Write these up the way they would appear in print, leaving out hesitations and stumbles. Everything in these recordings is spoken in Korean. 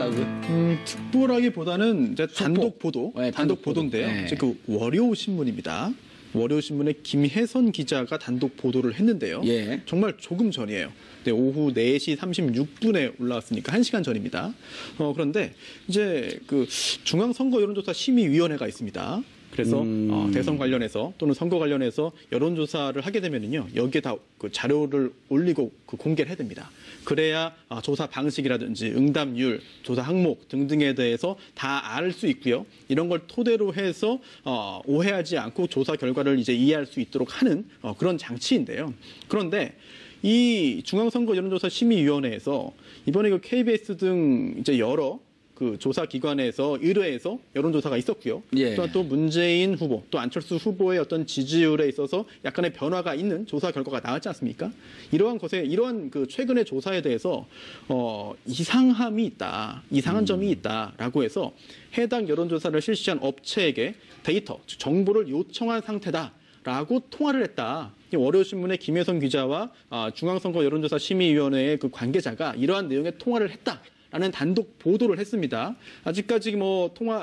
나왔다고요? 특보라기보다는 이제 단독 보도, 네, 단독 보도인데요. 네. 이제 그 월요 신문입니다. 월요 신문의 김혜선 기자가 단독 보도를 했는데요. 예. 정말 조금 전이에요. 네, 오후 4시 36분에 올라왔으니까 1시간 전입니다. 그런데 이제 그 중앙선거 여론조사 심의위원회가 있습니다. 그래서 대선 관련해서 또는 선거 관련해서 여론조사를 하게 되면은요, 여기에 다 그 자료를 올리고 그 공개를 해야 됩니다. 그래야 조사 방식이라든지 응답률, 조사 항목 등등에 대해서 다 알 수 있고요. 이런 걸 토대로 해서 오해하지 않고 조사 결과를 이제 이해할 수 있도록 하는 그런 장치인데요. 그런데 이 중앙선거 여론조사 심의위원회에서 이번에 그 KBS 등 이제 여러 그 조사 기관에서 의뢰해서 여론조사가 있었고요. 예. 또한 또 문재인 후보, 또 안철수 후보의 어떤 지지율에 있어서 약간의 변화가 있는 조사 결과가 나왔지 않습니까? 이러한 그 최근의 조사에 대해서 이상함이 있다, 이상한 점이 있다라고 해서 해당 여론조사를 실시한 업체에게 데이터, 즉 정보를 요청한 상태다라고 통화를 했다. 월요신문의 김혜선 기자와 중앙선거 여론조사 심의위원회의 그 관계자가 이러한 내용의 통화를 했다. 라는 단독 보도를 했습니다. 아직까지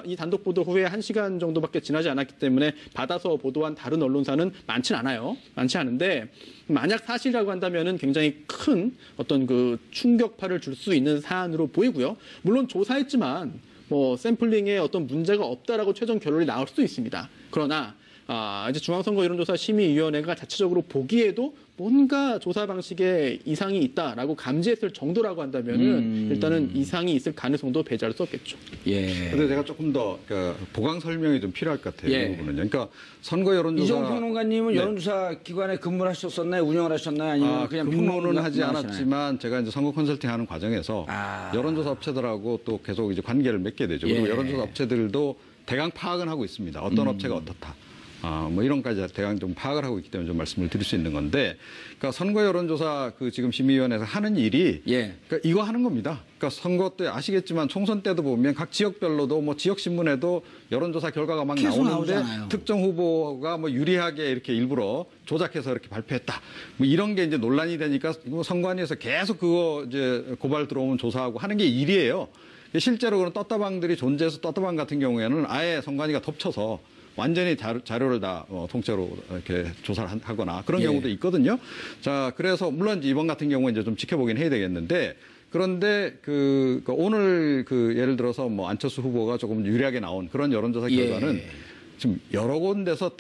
이 단독 보도 후에 1시간 정도밖에 지나지 않았기 때문에 받아서 보도한 다른 언론사는 많진 않아요. 많지 않은데 만약 사실이라고 한다면은 굉장히 큰 어떤 그 충격파를 줄 수 있는 사안으로 보이고요. 물론 조사했지만 샘플링에 어떤 문제가 없다라고 최종 결론이 나올 수도 있습니다. 그러나 이제 중앙선거 여론조사 심의위원회가 자체적으로 보기에도 뭔가 조사 방식에 이상이 있다라고 감지했을 정도라고 한다면은 일단은 이상이 있을 가능성도 배제할 수 없겠죠. 예. 근데 제가 조금 더 보강 설명이 좀 필요할 것 같아요. 예. 이 부분은요. 그러니까 선거 여론조사 이종 평론가님은 여론조사 기관에 근무를 하셨었나요? 운영을 하셨나요? 아니면 그냥 근무는 하지 평론가 않았지만 제가 이제 선거 컨설팅하는 과정에서 여론조사 업체들하고 또 계속 이제 관계를 맺게 되죠. 그리고 예. 여론조사 업체들도 대강 파악은 하고 있습니다. 어떤 업체가 어떻다. 이런까지 대강 좀 파악을 하고 있기 때문에 좀 말씀을 드릴 수 있는 건데, 그러니까 선거 여론조사 지금 심의위원회에서 하는 일이, 예. 그러니까 이거 하는 겁니다. 그러니까 선거 때 아시겠지만 총선 때도 보면 각 지역별로도 지역 신문에도 여론조사 결과가 막 계속 나오는데 나오잖아요. 특정 후보가 유리하게 이렇게 일부러 조작해서 이렇게 발표했다. 이런 게 이제 논란이 되니까 선관위에서 계속 그거 이제 고발 들어오면 조사하고 하는 게 일이에요. 실제로 그런 떴다방들이 존재해서 떴다방 같은 경우에는 아예 선관위가 덮쳐서 완전히 자료를 다 통째로 이렇게 조사를 하거나 그런 경우도 있거든요. 자, 그래서 물론 이번 같은 경우는 이제 좀 지켜보긴 해야 되겠는데, 그런데 오늘 예를 들어서 안철수 후보가 조금 유리하게 나온 그런 여론조사 결과는 지금 여러 군데서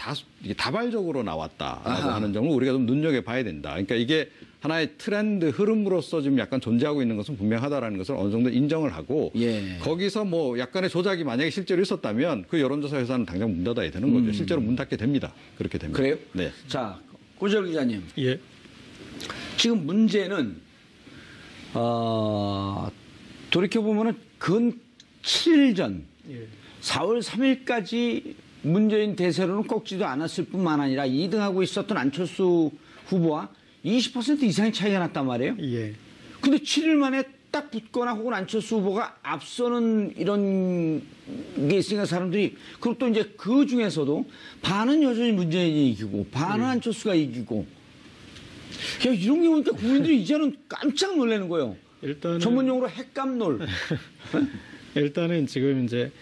다발적으로 나왔다라고 하는 점을 우리가 좀 눈여겨봐야 된다. 그러니까 이게 하나의 트렌드 흐름으로서 지금 약간 존재하고 있는 것은 분명하다라는 것을 어느 정도 인정을 하고 거기서 약간의 조작이 만약에 실제로 있었다면 그 여론조사 회사는 당장 문 닫아야 되는 거죠. 실제로 문 닫게 됩니다. 그렇게 됩니다. 그래요? 네. 자, 고재열 기자님. 예. 지금 문제는 돌이켜보면은 근 7일 전 4월 3일까지 문재인 대세로는 꺾지도 않았을 뿐만 아니라 2등하고 있었던 안철수 후보와 20% 이상의 차이가 났단 말이에요. 예. 근데 7일 만에 딱 붙거나 혹은 안철수 후보가 앞서는 이런 게 있으니까 사람들이, 그리고 또 이제 그 중에서도 반은 여전히 문재인이 이기고 반은 안철수가 이기고, 야, 이런 게 보니까 국민들이 이제는 깜짝 놀라는 거예요. 일단은 전문용어로 핵감놀. 일단은 지금 이제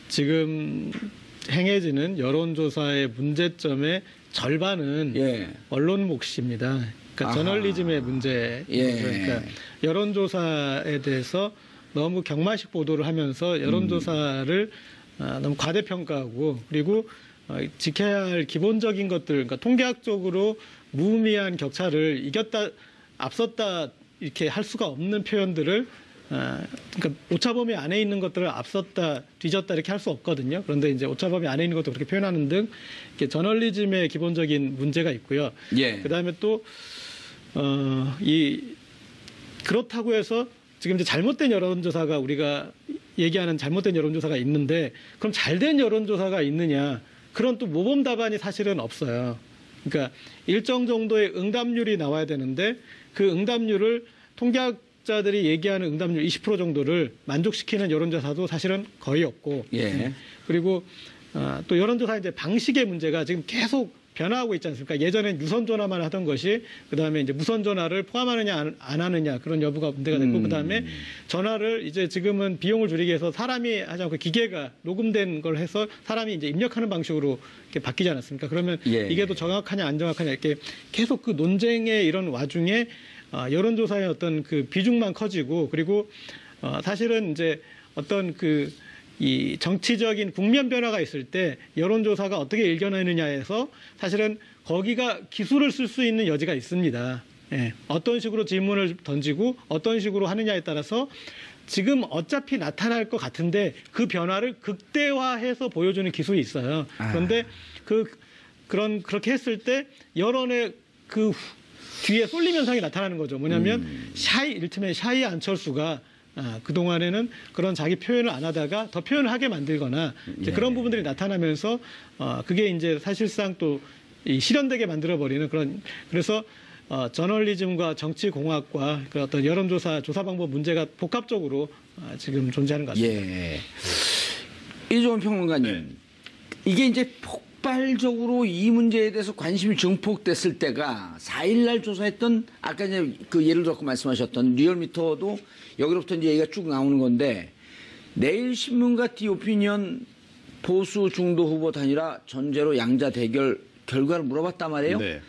지금 행해지는 여론조사의 문제점의 절반은 언론 몫입니다. 그러니까 저널리즘의 문제. 그러니까 여론조사에 대해서 너무 경마식 보도를 하면서 여론조사를 너무 과대평가하고, 그리고 지켜야 할 기본적인 것들, 그러니까 통계학적으로 무의미한 격차를 이겼다, 앞섰다 이렇게 할 수가 없는 표현들을, 그러니까 오차범위 안에 있는 것들을 앞섰다, 뒤졌다 이렇게 할 수 없거든요. 그런데 이제 오차범위 안에 있는 것도 그렇게 표현하는 등 이렇게 저널리즘의 기본적인 문제가 있고요. 그다음에 또 그렇다고 해서 지금 이제 잘못된 여론조사가, 우리가 얘기하는 잘못된 여론조사가 있는데, 그럼 잘된 여론조사가 있느냐? 그런 또 모범 답안이 사실은 없어요. 그러니까 일정 정도의 응답률이 나와야 되는데 그 응답률을 통계학자들이 얘기하는 응답률 20% 정도를 만족시키는 여론조사도 사실은 거의 없고, 그리고 또 여론조사 이제 방식의 문제가 지금 계속 변화하고 있지 않습니까? 예전엔 유선 전화만 하던 것이 그다음에 이제 무선 전화를 포함하느냐 안 하느냐 그런 여부가 문제가 됐고 그다음에 전화를 이제 지금은 비용을 줄이기 위해서 사람이 하지 않고 기계가 녹음된 걸 해서 사람이 이제 입력하는 방식으로 이렇게 바뀌지 않았습니까? 그러면 예. 이게 더 정확하냐 안 정확하냐 이렇게 계속 그 논쟁의 이런 와중에 여론조사의 어떤 그 비중만 커지고 그리고 사실은 이제 어떤 이 정치적인 국면 변화가 있을 때 여론조사가 어떻게 일견하느냐에서 사실은 거기가 기술을 쓸 수 있는 여지가 있습니다. 예. 어떤 식으로 질문을 던지고 어떤 식으로 하느냐에 따라서 지금 어차피 나타날 것 같은데 그 변화를 극대화해서 보여주는 기술이 있어요. 그런데 그렇게 했을 때 여론의 뒤에 쏠림 현상이 나타나는 거죠. 뭐냐면 이를테면 샤이 안철수가 그동안에는 그런 자기 표현을 안 하다가 더 표현을 하게 만들거나 이제 그런 부분들이 나타나면서 그게 이제 사실상 또 이 실현되게 만들어버리는 그래서 저널리즘과 정치공학과 그 어떤 여론조사 조사 방법 문제가 복합적으로 지금 존재하는 것 같습니다. 예. 이종원 평론가님, 이게 이제 폭발적으로 이 문제에 대해서 관심이 증폭됐을 때가 4일날 조사했던 아까 이제 그 예를 들어 말씀하셨던 리얼미터도 여기로부터 이제 얘기가 쭉 나오는 건데 내일신문과 디오피니언 보수 중도 후보 단일화 전제로 양자 대결 결과를 물어봤단 말이에요. 네.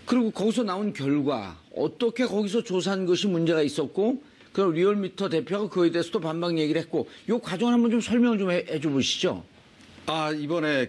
그리고 거기서 나온 결과 어떻게 거기서 조사한 것이 문제가 있었고 그럼 리얼미터 대표가 그거에 대해서도 반박 얘기를 했고 이 과정을 한번 좀 설명을 좀 해줘 보시죠. 이번에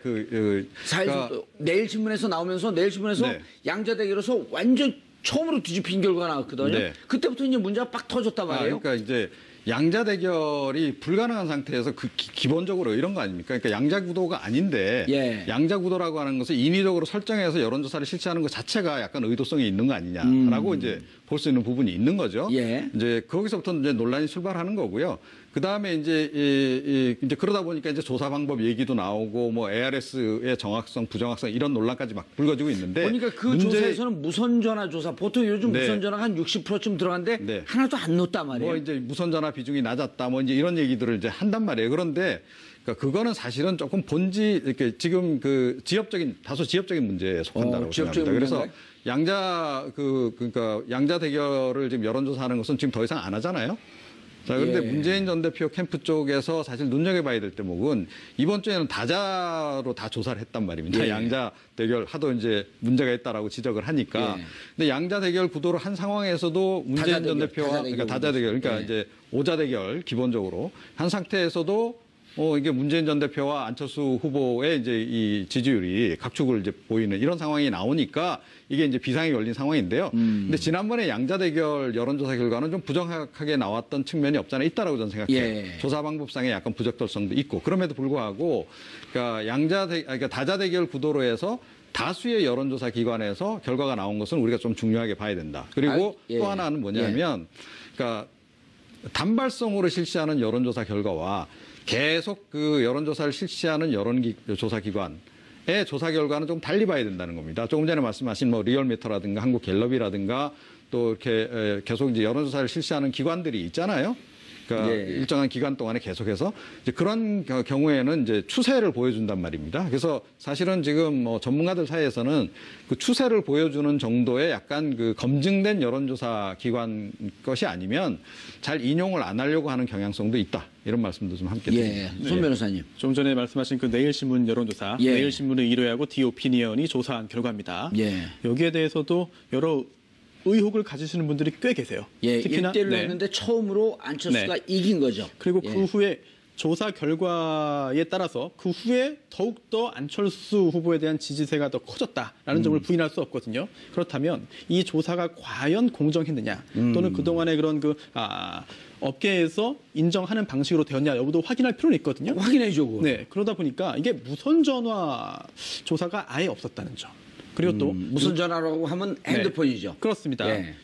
내일 신문에서 나오면서 내일 신문에서 네. 양자 대결에서 완전 처음으로 뒤집힌 결과가 나왔거든요. 네. 그때부터 이제 문제가 빡 터졌단 말이에요. 그러니까 이제 양자 대결이 불가능한 상태에서 기본적으로 이런 거 아닙니까? 그러니까 양자 구도가 아닌데 예. 양자 구도라고 하는 것을 인위적으로 설정해서 여론조사를 실시하는 것 자체가 약간 의도성이 있는 거 아니냐라고 이제 볼 수 있는 부분이 있는 거죠. 예. 이제 거기서부터 이제 논란이 출발하는 거고요. 그 다음에 이제 그러다 보니까 이제 조사 방법 얘기도 나오고 뭐 ARS의 정확성, 부정확성 이런 논란까지 막 불거지고 있는데. 보니까 그 조사에서는 무선전화 조사 보통 요즘 네. 무선전화가 한 60%쯤 들어간데 네. 하나도 안 넣었단 말이에요. 뭐 이제 무선전화 비중이 낮았다 뭐 이제 이런 얘기들을 이제 한단 말이에요. 그런데 그거는 사실은 조금 이렇게 지금 다소 지엽적인 문제에 속한다라고 지엽적인 생각합니다. 그래서 문제인가요? 그러니까 양자 대결을 지금 여론조사하는 것은 지금 더 이상 안 하잖아요. 자, 그런데 예. 문재인 전 대표 캠프 쪽에서 사실 눈여겨봐야 될 대목은 이번 주에는 다자로 다 조사를 했단 말입니다. 예. 양자 대결 하도 이제 문제가 있다라고 지적을 하니까. 예. 근데 양자 대결 구도를 한 상황에서도 문재인 전 대표와 그러니까 다자 대결, 그러니까 예. 이제 오자 대결 기본적으로 한 상태에서도 이게 문재인 전 대표와 안철수 후보의 이제 이 지지율이 각축을 이제 보이는 이런 상황이 나오니까 이게 이제 비상이 걸린 상황인데요. 근데 지난번에 양자 대결 여론조사 결과는 좀 부정확하게 나왔던 측면이 없지 않아 있다라고 저는 생각해요. 예. 조사 방법상의 약간 부적절성도 있고 그럼에도 불구하고 그러니까 다자 대결 구도로 해서 다수의 여론조사 기관에서 결과가 나온 것은 우리가 좀 중요하게 봐야 된다. 그리고 예. 또 하나는 뭐냐면 그러니까 단발성으로 실시하는 여론조사 결과와 계속 그 여론조사를 실시하는 여론조사 기관의 조사 결과는 좀 달리 봐야 된다는 겁니다. 조금 전에 말씀하신 뭐 리얼미터라든가 한국갤럽이라든가 또 이렇게 계속 이제 여론조사를 실시하는 기관들이 있잖아요. 그러니까 예. 일정한 기간 동안에 계속해서 이제 그런 경우에는 이제 추세를 보여준단 말입니다. 그래서 사실은 지금 뭐 전문가들 사이에서는 그 추세를 보여주는 정도의 약간 그 검증된 여론조사 기관 것이 아니면 잘 인용을 안 하려고 하는 경향성도 있다. 이런 말씀도 좀 함께 드립니다. 예. 손 변호사님. 좀 전에 말씀하신 그 내일신문 여론조사, 예. 내일신문을 1회하고 디오피니언이 조사한 결과입니다. 예. 여기에 대해서도 여러 의혹을 가지시는 분들이 꽤 계세요. 예, 특히나 1대1로 네. 했는데 처음으로 안철수가 네. 이긴 거죠. 그리고 예. 그 후에 조사 결과에 따라서 그 후에 더욱더 안철수 후보에 대한 지지세가 더 커졌다라는 점을 부인할 수 없거든요. 그렇다면 이 조사가 과연 공정했느냐 또는 그동안의 그런 업계에서 인정하는 방식으로 되었냐 여부도 확인할 필요는 있거든요. 확인해줘. 그거. 네, 그러다 보니까 이게 무선전화 조사가 아예 없었다는 점. 그리고 또 무선 전화라고 하면 핸드폰이죠. 네, 그렇습니다. 예.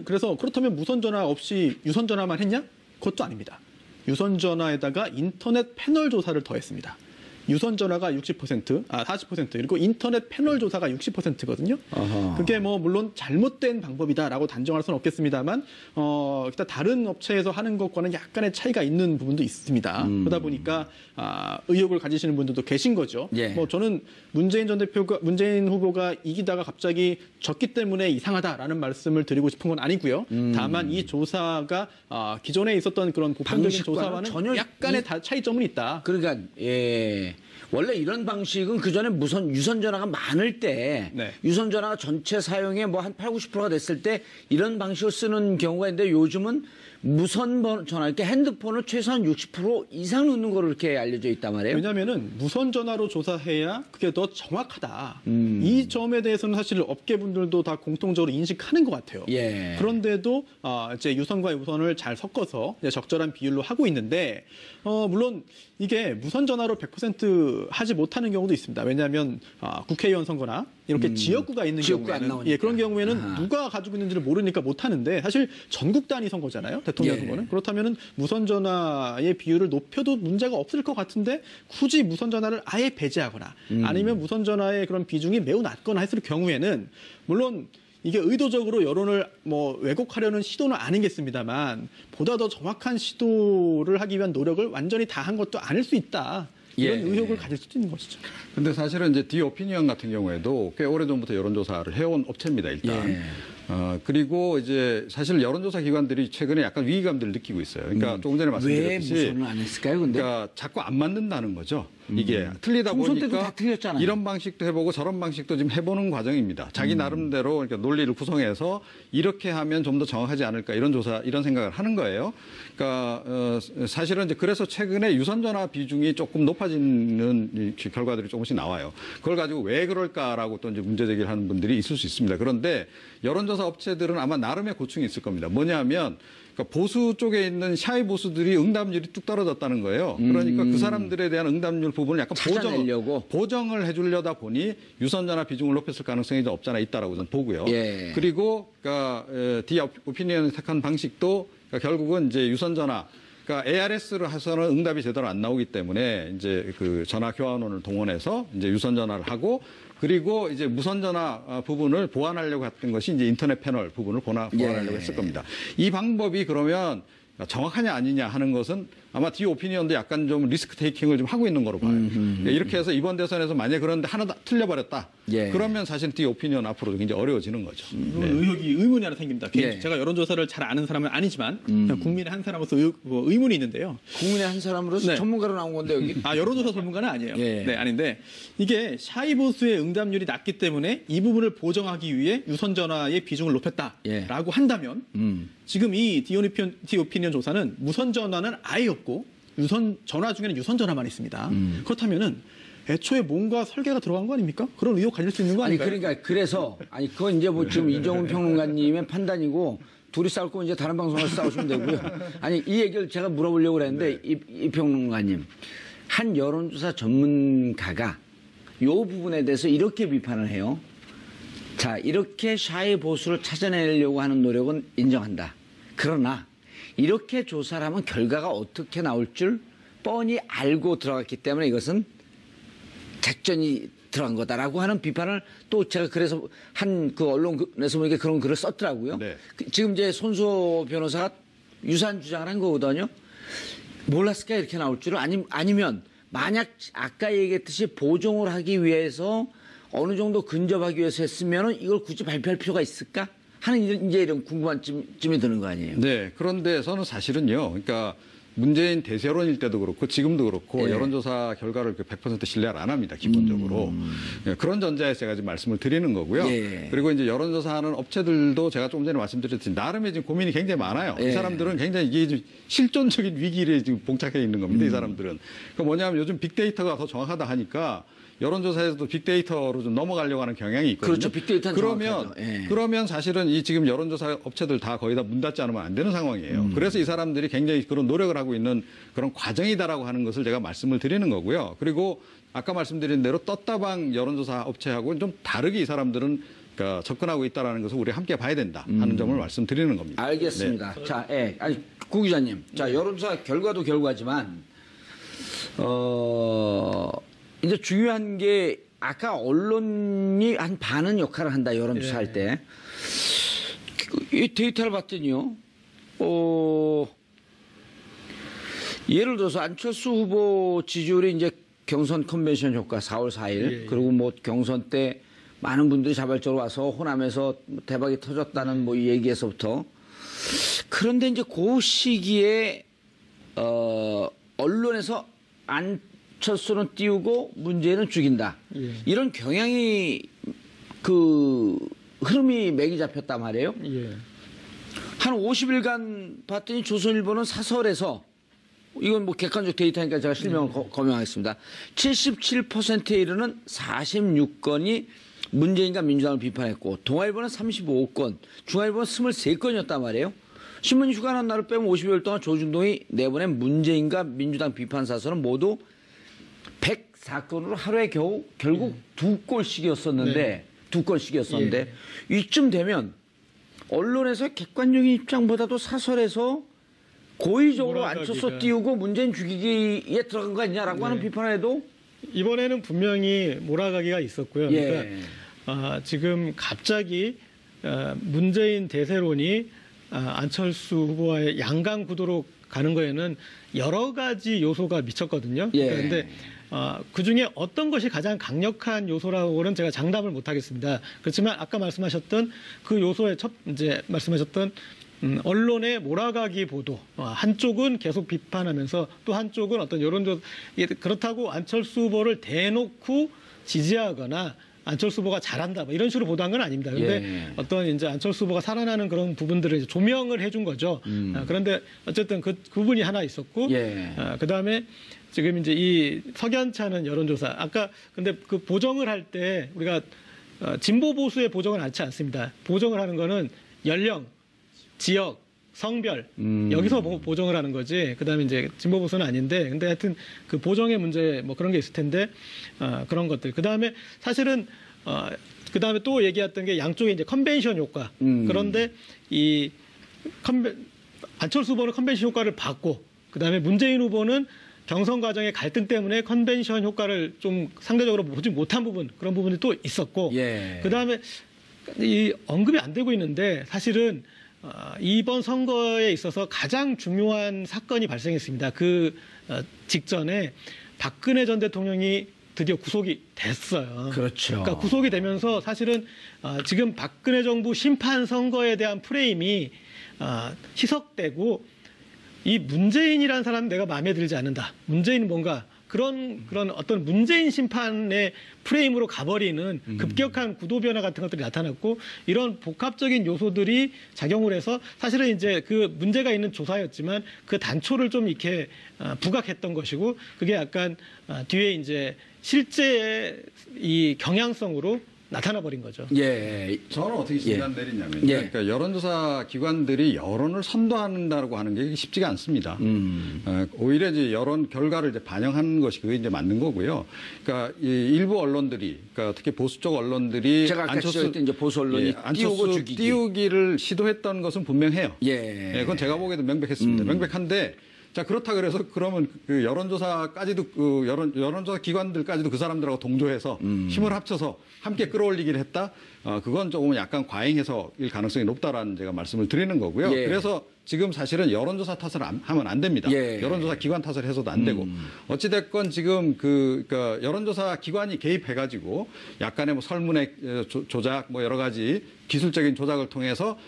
그래서 그렇다면 무선 전화 없이 유선 전화만 했냐? 그것도 아닙니다. 유선 전화에다가 인터넷 패널 조사를 더했습니다. 유선 전화가 40%, 그리고 인터넷 패널 조사가 60%거든요. 그게 뭐 물론 잘못된 방법이다라고 단정할 수는 없겠습니다만 일단 다른 업체에서 하는 것과는 약간의 차이가 있는 부분도 있습니다. 그러다 보니까 의혹을 가지시는 분들도 계신 거죠. 예. 뭐 저는 문재인 후보가 이기다가 갑자기 졌기 때문에 이상하다라는 말씀을 드리고 싶은 건 아니고요. 다만 이 조사가 기존에 있었던 그런 보편적인 방식과는 조사와는 전혀 약간의 차이점은 있다. 그러니까 원래 이런 방식은 그전에 유선 전화가 많을 때 네. 유선 전화가 전체 사용에 뭐 한 80~90%가 됐을 때 이런 방식을 쓰는 경우가 있는데 요즘은 무선 전화, 이렇게 핸드폰을 최소한 60% 이상 넣는 거로 이렇게 알려져 있단 말이에요. 왜냐하면은 무선 전화로 조사해야 그게 더 정확하다. 이 점에 대해서는 사실 업계분들도 다 공통적으로 인식하는 것 같아요. 예. 그런데도 이제 유선과 무선을 잘 섞어서 이제 적절한 비율로 하고 있는데 물론 이게 무선 전화로 100% 하지 못하는 경우도 있습니다. 왜냐하면 국회의원 선거나 이렇게 지역구가 있는 지역구가 안 경우에는 나오니까. 그런 경우에는 누가 가지고 있는지를 모르니까 못하는데 사실 전국 단위 선거잖아요. 대통령 예. 선거는. 그렇다면 무선 전화의 비율을 높여도 문제가 없을 것 같은데 굳이 무선 전화를 아예 배제하거나 아니면 무선 전화의 그런 비중이 매우 낮거나 했을 경우에는 물론 이게 의도적으로 여론을 뭐 왜곡하려는 시도는 아니겠습니다만 보다 더 정확한 시도를 하기 위한 노력을 완전히 다 한 것도 아닐 수 있다. 이런 예. 의혹을 가질 수도 있는 것이죠. 근데 사실은 이제 디오피니언 같은 경우에도 꽤 오래전부터 여론조사를 해온 업체입니다, 일단. 예. 그리고 이제 사실 여론조사 기관들이 최근에 약간 위기감들을 느끼고 있어요. 그러니까 조금 전에 왜 말씀드렸듯이. 무선을 안 했을까요, 근데? 그러니까 자꾸 안 맞는다는 거죠. 이게 틀리다 총선 때도 보니까 다 틀렸잖아요. 이런 방식도 해보고 저런 방식도 지금 해보는 과정입니다. 자기 나름대로 그러니까 논리를 구성해서 이렇게 하면 좀 더 정확하지 않을까 이런 생각을 하는 거예요. 그러니까 사실은 이제 그래서 최근에 유선전화 비중이 조금 높아지는 결과들이 조금씩 나와요. 그걸 가지고 왜 그럴까라고 또 이제 문제 제기를 하는 분들이 있을 수 있습니다. 그런데 여론조사 업체들은 아마 나름의 고충이 있을 겁니다. 뭐냐면 그러니까 보수 쪽에 있는 샤이 보수들이 응답률이 뚝 떨어졌다는 거예요. 그러니까 그 사람들에 대한 응답률 부분을 약간 찾아내려고. 보정을 해주려다 보니 유선전화 비중을 높였을 가능성이 좀 없잖아 있다라고 저는 보고요. 예. 그리고 그러니까 디오피니언을 택한 방식도 그러니까 결국은 이제 유선전화 그러니까 ARS를 해서는 응답이 제대로 안 나오기 때문에 이제 그 전화 교환원을 동원해서 이제 유선 전화를 하고 그리고 이제 무선 전화 부분을 보완하려고 했던 것이 이제 인터넷 패널 부분을 보완하려고 예. 했을 겁니다. 이 방법이 그러면 정확하냐 아니냐 하는 것은 아마 디오피니언도 약간 좀 리스크 테이킹을 좀 하고 있는 거로 봐요. 이렇게 해서 이번 대선에서 만약에 그런데 하나 틀려버렸다. 예. 그러면 사실 디오피니언 앞으로 굉장히 어려워지는 거죠. 의문이 하나 생깁니다. 예. 제가 여론조사를 잘 아는 사람은 아니지만 그냥 국민의 한 사람으로서 의문이 있는데요. 국민의 한 사람으로서 네. 전문가로 나온 건데 여기. 여론조사 전문가는 아니에요. 예. 네, 아닌데 이게 샤이보수의 응답률이 낮기 때문에 이 부분을 보정하기 위해 유선전화의 비중을 높였다라고 예. 한다면 지금 이 디오피니언 조사는 무선전화는 아예 없고 전화 중에는 유선전화만 있습니다. 그렇다면은 애초에 뭔가 설계가 들어간 거 아닙니까? 그런 의혹 가질 수 있는 거 아니 아닌가요? 그러니까 그래서 그건 이제 뭐 지금 이정훈 평론가님의 판단이고 둘이 싸울 거면 이제 다른 방송에서 싸우시면 되고요. 아니 이 얘기를 제가 물어보려고 그랬는데 이 평론가님 한 여론조사 전문가가 이 부분에 대해서 이렇게 비판을 해요. 자 이렇게 샤이 보수를 찾아내려고 하는 노력은 인정한다. 그러나 이렇게 조사를 하면 결과가 어떻게 나올 줄 뻔히 알고 들어갔기 때문에 이것은 작전이 들어간 거다라고 하는 비판을 또 제가 그래서 한 그 언론에서 보니까 그런 글을 썼더라고요. 네. 지금 이제 손수호 변호사가 유사한 주장을 한 거거든요. 몰랐을까 이렇게 나올 줄을 아니면 만약 아까 얘기했듯이 보정을 하기 위해서 어느 정도 근접하기 위해서 했으면은 이걸 굳이 발표할 필요가 있을까 하는 이제 이런 궁금한 쯤이 드는 거 아니에요. 네, 그런데 저는 사실은요. 그러니까 문재인 대세론일 때도 그렇고 지금도 그렇고 예. 여론조사 결과를 100% 신뢰를 안 합니다. 기본적으로. 예, 그런 전제에서 제가 지금 말씀을 드리는 거고요. 예. 그리고 이제 여론조사하는 업체들도 제가 조금 전에 말씀드렸듯이 나름의 지금 고민이 굉장히 많아요. 예. 이 사람들은 굉장히 이게 좀 실존적인 위기에 지금 봉착해 있는 겁니다. 이 사람들은. 그러니까 뭐냐면 요즘 빅데이터가 더 정확하다 하니까 여론조사에서도 빅데이터로 좀 넘어가려고 하는 경향이 있거든요. 그렇죠. 빅데이터는 정확하죠. 예. 그러면 사실은 이 지금 여론조사 업체들 다 거의 다 문 닫지 않으면 안 되는 상황이에요. 그래서 이 사람들이 굉장히 그런 노력을 하고 있는 그런 과정이다라고 하는 것을 제가 말씀을 드리는 거고요. 그리고 아까 말씀드린 대로 떴다방 여론조사 업체하고는 좀 다르게 이 사람들은 그러니까 접근하고 있다라는 것을 우리 함께 봐야 된다 하는 점을 말씀드리는 겁니다. 알겠습니다. 자, 구 기자님. 자, 여론조사 결과도 결과지만 이제 중요한 게 아까 언론이 한 반은 역할을 한다 여론조사할 때. 이 데이터를 봤더니요. 예를 들어서 안철수 후보 지지율이 이제 경선 컨벤션 효과 4월 4일 그리고 뭐 경선 때 많은 분들이 자발적으로 와서 호남에서 대박이 터졌다는 뭐 이 얘기에서부터 그런데 이제 그 시기에 언론에서 안철수는 띄우고 문재인은 죽인다. 이런 경향이 그 흐름이 맥이 잡혔단 말이에요. 한 50일간 봤더니 조선일보는 사설에서 이건 뭐 객관적 데이터니까 제가 실명을 거명하겠습니다. 77%에 이르는 46건이 문재인과 민주당을 비판했고 동아일보는 35건, 중앙일보는 23건이었단 말이에요. 신문 휴관한 날을 빼면 50여일 동안 조중동이 내보낸 문재인과 민주당 비판 사설은 모두 104건으로 하루에 겨우 결국 2건씩이었었는데 2건씩이었었는데 이쯤 되면 언론에서 객관적인 입장보다도 사설에서 고의적으로 안철수 띄우고 문재인 죽이기에 들어간 거 아니냐라고 하는 비판을 해도 이번에는 분명히 몰아가기가 있었고요. 그러니까 지금 갑자기 문재인 대세론이 안철수 후보와의 양강 구도로 가는 거에는 여러 가지 요소가 미쳤거든요. 그런데 그 중에 어떤 것이 가장 강력한 요소라고는 제가 장담을 못 하겠습니다. 그렇지만 아까 말씀하셨던 그 요소의 이제 말씀하셨던 언론의 몰아가기 보도 한쪽은 계속 비판하면서 또 한쪽은 어떤 여론조사 그렇다고 안철수 후보를 대놓고 지지하거나 안철수 후보가 잘한다 뭐 이런 식으로 보도한 건 아닙니다. 그런데 어떤 이제 안철수 후보가 살아나는 그런 부분들을 이제 조명을 해준 거죠. 그런데 어쨌든 그 부분이 하나 있었고 그다음에 지금 이제 이 석연찮은 여론조사 아까 근데 그 보정을 할 때 우리가 진보 보수의 보정을 하지 않습니다. 보정을 하는 거는 연령 지역, 성별 여기서 보정을 하는 거지. 그다음에 이제 진보 보수는 아닌데, 근데 하여튼 그 보정의 문제 뭐 그런 게 있을 텐데 그런 것들. 그다음에 사실은 그다음에 또 얘기했던 게 양쪽에 이제 컨벤션 효과. 그런데 이 안철수 후보는 컨벤션 효과를 받고, 그다음에 문재인 후보는 경선 과정의 갈등 때문에 컨벤션 효과를 좀 상대적으로 보지 못한 부분 그런 부분이 또 있었고, 그다음에 이 언급이 안 되고 있는데 사실은. 이번 선거에 있어서 가장 중요한 사건이 발생했습니다. 그 직전에 박근혜 전 대통령이 드디어 구속이 됐어요. 그렇죠. 그러니까 구속이 되면서 사실은 지금 박근혜 정부 심판 선거에 대한 프레임이 희석되고 이 문재인이라는 사람은 내가 마음에 들지 않는다. 문재인은 뭔가 그런 어떤 문재인 심판의 프레임으로 가버리는 급격한 구도 변화 같은 것들이 나타났고 이런 복합적인 요소들이 작용을 해서 사실은 이제 그 문제가 있는 조사였지만 그 단초를 좀 이렇게 부각했던 것이고 그게 약간 뒤에 이제 실제의 이 경향성으로 나타나 버린 거죠. 저는 어떻게 진단 내리냐면 그러니까 여론조사 기관들이 여론을 선도한다고 하는 게 쉽지가 않습니다. 오히려 이제 여론 결과를 이제 반영하는 것이 그게 이제 맞는 거고요. 그러니까 이 일부 언론들이, 그러니까 특히 보수 쪽 언론들이 제가 아까 지적했던 이제 보수 언론이 안철수 띄우기를 시도했던 것은 분명해요. 그건 제가 보기에도 명백했습니다. 명백한데. 자, 그렇다 그래서 그러면 그 여론조사까지도 그 여론조사 기관들까지도 그 사람들하고 동조해서 힘을 합쳐서 함께 끌어올리기를 했다. 그건 조금 약간 과잉해서일 가능성이 높다라는 제가 말씀을 드리는 거고요. 그래서 지금 사실은 여론조사 탓을 하면 안 됩니다. 여론조사 기관 탓을 해서도 안 되고 어찌됐건 지금 그러니까 여론조사 기관이 개입해가지고 약간의 뭐 설문의 조작 뭐 여러 가지 기술적인 조작을 통해서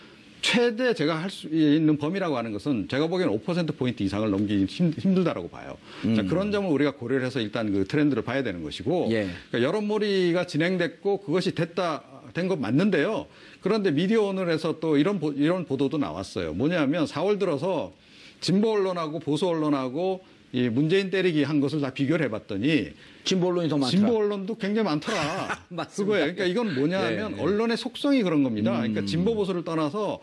최대 제가 할 수 있는 범위라고 하는 것은 제가 보기에는 5%포인트 이상을 넘기기 힘들다라고 봐요. 자, 그런 점을 우리가 고려를 해서 일단 그 트렌드를 봐야 되는 것이고 그러니까 여론몰이가 진행됐고 그것이 된 것 맞는데요. 그런데 미디어 오늘에서 또 이런 보도도 나왔어요. 뭐냐면 4월 들어서 진보 언론하고 보수 언론하고 이 문재인 때리기 한 것을 다 비교를 해봤더니 진보 언론이 더 많더라. 진보 언론도 굉장히 많더라. 그거예요. 그러니까 이건 뭐냐면 언론의 속성이 그런 겁니다. 그러니까 진보 보수를 떠나서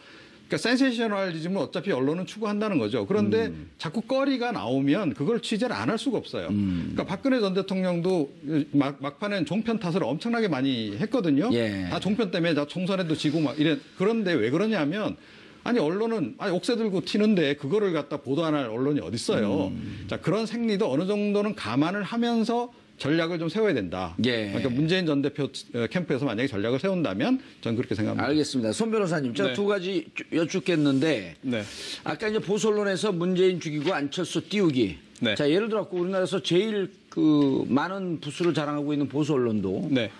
그러니까 센세이셔널리즘은 어차피 언론은 추구한다는 거죠. 그런데 자꾸 거리가 나오면 그걸 취재를 안 할 수가 없어요. 그러니까 박근혜 전 대통령도 막판엔 종편 탓을 엄청나게 많이 했거든요. 다 종편 때문에 다 총선에도 지고 막 이래. 그런데 왜 그러냐면 아니 언론은 옥새 들고 튀는데 그거를 갖다 보도 안 할 언론이 어디 있어요. 자, 그런 생리도 어느 정도는 감안을 하면서 전략을 좀 세워야 된다. 예. 그러니까 문재인 전 대표 캠프에서 만약에 전략을 세운다면 저는 그렇게 생각합니다. 알겠습니다. 손 변호사님, 제가 네. 두 가지 여쭙겠는데 네. 아까 이제 보수 언론에서 문재인 죽이고 안철수 띄우기. 네. 자, 예를 들어 우리나라에서 제일 그 많은 부수를 자랑하고 있는 보수 언론도 네.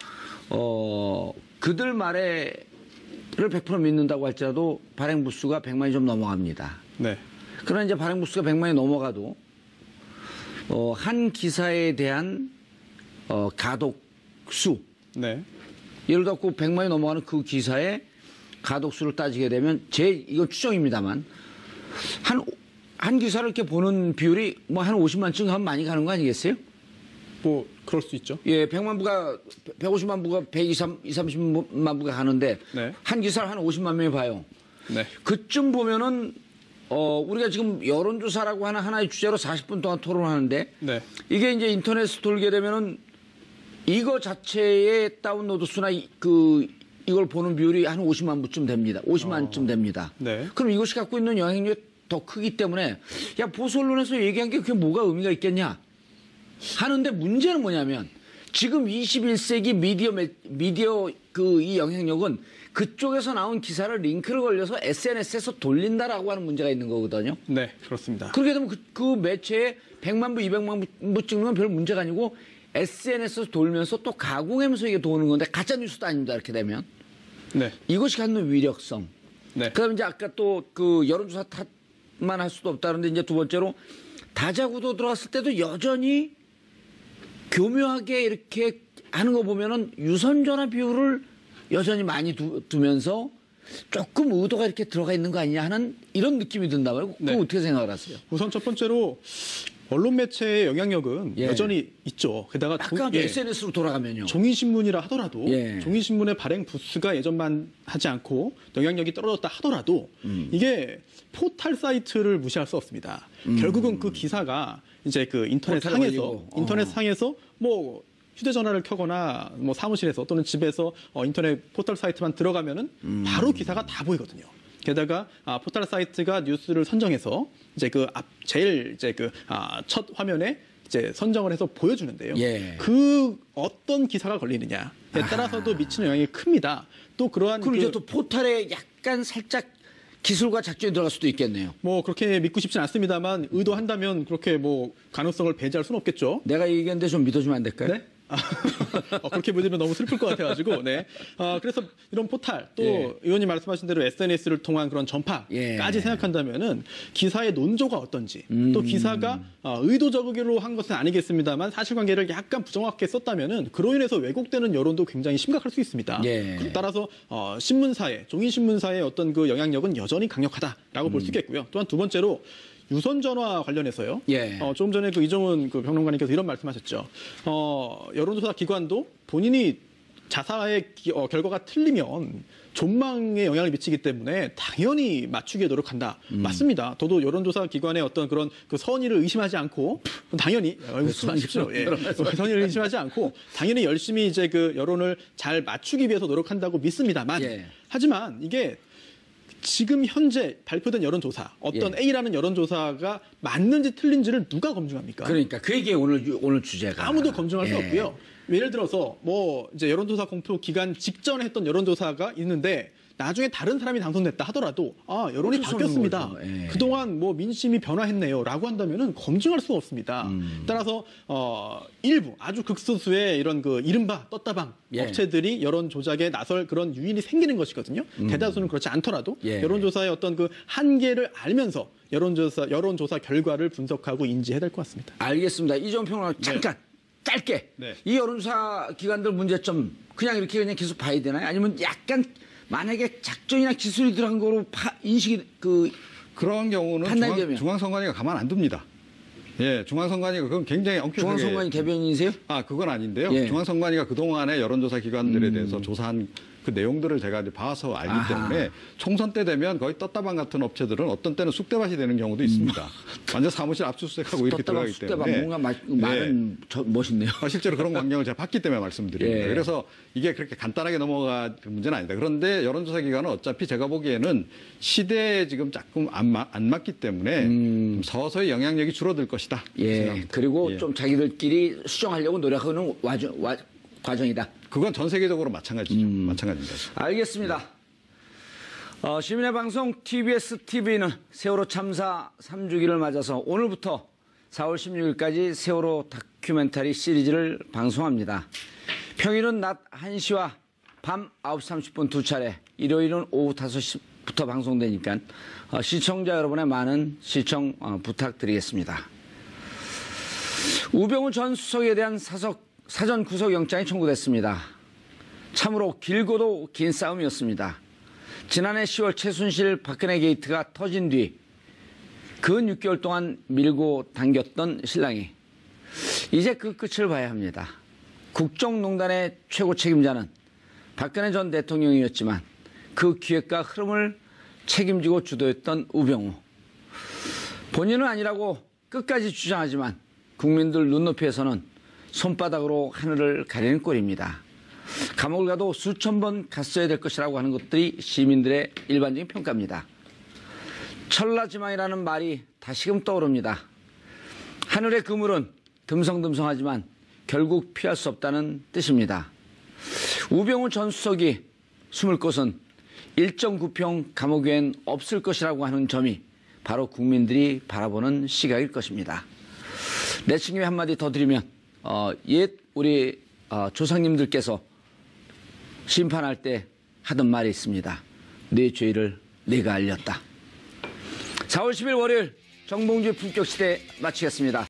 그들 말에를 100% 믿는다고 할지라도 발행 부수가 100만이 좀 넘어갑니다. 네. 그러나 이제 발행 부수가 100만이 넘어가도 한 기사에 대한 가독수, 네. 예를 들어 100만이 넘어가는 그 기사의 가독수를 따지게 되면 이건 추정입니다만 한 기사를 이렇게 보는 비율이 뭐 한 50만쯤 하면 많이 가는 거 아니겠어요? 뭐 그럴 수 있죠. 예, 100만 부가 150만 부가 130만 부가 가는데 네. 한 기사를 한 50만 명이 봐요. 네. 그쯤 보면은 우리가 지금 여론조사라고 하는 하나의 주제로 40분 동안 토론하는데 네. 이게 이제 인터넷에 돌게 되면은 이거 자체의 다운로드 수나 이걸 보는 비율이 한 50만 부쯤 됩니다. 50만쯤 됩니다. 네. 그럼 이것이 갖고 있는 영향력이 더 크기 때문에 야 보수 언론에서 얘기한 게 그게 뭐가 의미가 있겠냐 하는데 문제는 뭐냐면 지금 21세기 미디어 이 영향력은 그쪽에서 나온 기사를 링크를 걸려서 SNS에서 돌린다라고 하는 문제가 있는 거거든요. 네, 그렇습니다. 그렇게 되면 그 매체에 100만 부, 200만 부 찍는 건 별 문제가 아니고 SNS에서 돌면서 또 가공하면서 이게 도는 건데 가짜 뉴스도 아닙니다. 이렇게 되면 네. 이것이 갖는 위력성. 네. 그다음에 이제 아까 또 그 여론조사 탓만 할 수도 없다는데 이제 두 번째로 다자구도 들어갔을 때도 여전히 교묘하게 이렇게 하는 거 보면은 유선전화 비율을 여전히 많이 두면서 조금 의도가 이렇게 들어가 있는 거 아니냐 하는 이런 느낌이 든다 말이에요. 그거 네. 어떻게 생각을 하세요? 우선 첫 번째로 언론 매체의 영향력은 예. 여전히 있죠. 게다가 아까 SNS로 돌아가면요. 종이신문이라 하더라도 예. 종이신문의 발행 부수가 예전만 하지 않고 영향력이 떨어졌다 하더라도 이게 포털 사이트를 무시할 수 없습니다. 결국은 그 기사가 이제 그 인터넷 포털에 상에서 뭐 휴대전화를 켜거나 뭐 사무실에서 또는 집에서 인터넷 포털 사이트만 들어가면은 바로 기사가 다 보이거든요. 게다가 포털 사이트가 뉴스를 선정해서 이제 제일 이제 첫 화면에 이제 선정을 해서 보여주는데요. 예. 그 어떤 기사가 걸리느냐에 따라서도 미치는 영향이 큽니다. 또 그러한 그럼 이제 또 포털에 약간 살짝 기술과 작전이 들어갈 수도 있겠네요. 뭐 그렇게 믿고 싶진 않습니다만 의도한다면 그렇게 뭐 가능성을 배제할 수는 없겠죠. 내가 얘기했는데 좀 믿어주면 안 될까요? 네? 그렇게 보시면 너무 슬플 것 같아가지고, 네. 그래서 이런 포탈, 또 예. 의원님 말씀하신 대로 SNS를 통한 그런 전파까지 예. 생각한다면은 기사의 논조가 어떤지, 또 기사가 의도적으로 한 것은 아니겠습니다만 사실관계를 약간 부정확하게 썼다면은 그로 인해서 왜곡되는 여론도 굉장히 심각할 수 있습니다. 예. 따라서 신문사의, 종이신문사의 어떤 그 영향력은 여전히 강력하다라고 볼 수 있겠고요. 또한 두 번째로 유선전화 관련해서요. 예. 조금 전에 그 이정훈 그 평론가님께서 이런 말씀하셨죠. 여론조사 기관도 본인이 자사의 결과가 틀리면 존망에 영향을 미치기 때문에 당연히 맞추기에 노력한다. 맞습니다. 저도 여론조사 기관의 어떤 그런 그 선의를 의심하지 않고 당연히 말씀하십시오. 예. 선의를 의심하지 않고 당연히 열심히 이제 그 여론을 잘 맞추기 위해서 노력한다고 믿습니다만 예. 하지만 이게 지금 현재 발표된 여론조사, 어떤 A라는 여론조사가 맞는지 틀린지를 누가 검증합니까? 그러니까 그 얘기 오늘 주제가 아무도 검증할 수 예. 없고요. 예를 들어서 뭐 이제 여론조사 공표 기간 직전에 했던 여론조사가 있는데 나중에 다른 사람이 당선됐다 하더라도 여론이 어쩔 수 바뀌었습니다. 없는 거죠. 예. 그동안 뭐 민심이 변화했네요라고 한다면은 검증할 수가 없습니다. 따라서 일부 아주 극소수의 이런 그 이른바 떴다방 예. 업체들이 여론 조작에 나설 그런 유인이 생기는 것이거든요. 대다수는 그렇지 않더라도 예. 여론조사의 어떤 그 한계를 알면서 여론조사 결과를 분석하고 인지해야 될 것 같습니다. 알겠습니다. 이정훈 평론가 잠깐 짧게 네. 이 여론조사 기관들 문제점 그냥 이렇게 그냥 계속 봐야 되나요? 아니면 약간 만약에 작전이나 기술이 들어간 거로 인식이 그런 경우는 판단되면. 중앙선관위가 가만 안 둡니다. 예, 중앙선관위가 그건 굉장히 엄격하게. 중앙선관위 대변인이세요? 그건 아닌데요. 예. 중앙선관위가 그동안의 여론조사 기관들에 대해서 조사한 그 내용들을 제가 이제 봐서 알기 때문에 총선 때 되면 거의 떴다방 같은 업체들은 어떤 때는 쑥대밭이 되는 경우도 있습니다. 완전 사무실 압수수색하고 이렇게 떴다방 들어가기 쑥대밭 때문에 뭔가 말은 멋있네요. 실제로 그런 광경을 제가 봤기 때문에 말씀드립니다. 예. 그래서 이게 그렇게 간단하게 넘어갈 문제는 아니다. 그런데 여론조사 기관은 어차피 제가 보기에는 시대에 지금 조금 안 맞기 때문에 좀 서서히 영향력이 줄어들 것이다. 예. 생각합니다. 그리고 예. 좀 자기들끼리 수정하려고 노력하는 과정이다. 그건 전 세계적으로 마찬가지죠. 마찬가지입니다. 알겠습니다. 시민의 방송 TBS TV는 세월호 참사 3주기를 맞아서 오늘부터 4월 16일까지 세월호 다큐멘터리 시리즈를 방송합니다. 평일은 낮 1시와 밤 9시 30분 두 차례, 일요일은 오후 5시부터 방송되니까 시청자 여러분의 많은 시청 부탁드리겠습니다. 우병우 전 수석에 대한 사전 구속영장이 청구됐습니다. 참으로 길고도 긴 싸움이었습니다. 지난해 10월 최순실 박근혜 게이트가 터진 뒤 근 6개월 동안 밀고 당겼던 신랑이 이제 그 끝을 봐야 합니다. 국정농단의 최고 책임자는 박근혜 전 대통령이었지만 그 기획과 흐름을 책임지고 주도했던 우병우. 본인은 아니라고 끝까지 주장하지만 국민들 눈높이에서는 손바닥으로 하늘을 가리는 꼴입니다. 감옥을 가도 수천 번 갔어야 될 것이라고 하는 것들이 시민들의 일반적인 평가입니다. 천라지망이라는 말이 다시금 떠오릅니다. 하늘의 그물은 듬성듬성하지만 결국 피할 수 없다는 뜻입니다. 우병우 전 수석이 숨을 곳은 1.9평 감옥 외엔 없을 것이라고 하는 점이 바로 국민들이 바라보는 시각일 것입니다. 내친김에 한마디 더 드리면 옛 우리 조상님들께서 심판할 때 하던 말이 있습니다. 내 죄를 내가 알렸다. 4월 10일 월요일 정봉주의 품격시대 마치겠습니다.